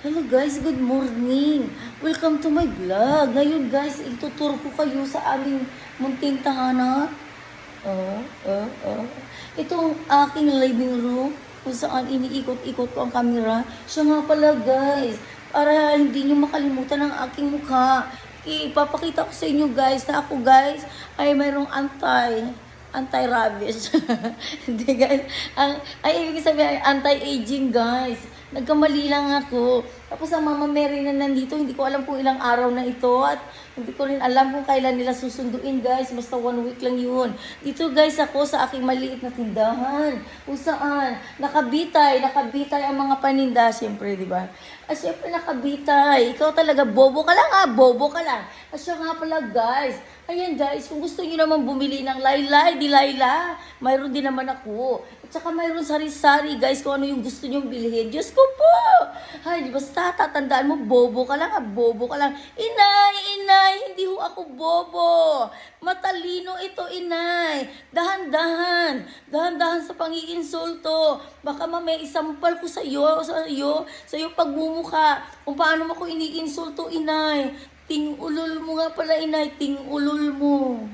Hello guys, good morning. Welcome to my vlog. Ngayon guys, ituturo ko kayo sa aming munting tahanan. Itong aking living room kung saan iniikot-ikot ko ang camera. Siya nga pala guys, para hindi nyo makalimutan ang aking mukha. Ipapakita ko sa inyo guys na ako guys ay mayroong anti-rabies. Hindi guys. Ay, ibig sabihin, anti-aging guys. Nagkamali lang ako. Tapos ang Mama Mary na nandito, hindi ko alam kung ilang araw na ito. At hindi ko rin alam kung kailan nila susunduin guys. Basta 1 week lang yun. Dito guys ako sa aking maliit na tindahan. Kung saan, nakabitay ang mga paninda. Siyempre, di ba? Siyempre nakabitay. Ikaw talaga, bobo ka lang ha. Bobo ka lang. Siya nga pala guys. Ayan guys, kung gusto niyo naman bumili ng laylay, di layla, mayroon din naman ako. At saka mayroon sari-sari guys, kung ano yung gusto niyong bilhin. Diyos ko po! Ay, basta tatandaan mo, bobo ka lang, bobo ka lang. Inay, hindi ho ako bobo. Matalino ito, inay. Dahan-dahan sa pangiinsulto. Baka mamaya isampal ko sa iyo pagmumuka. Kung paano mo ko iniinsulto, inay. Ting ulol mo nga pala, inay. Ting ulol mo.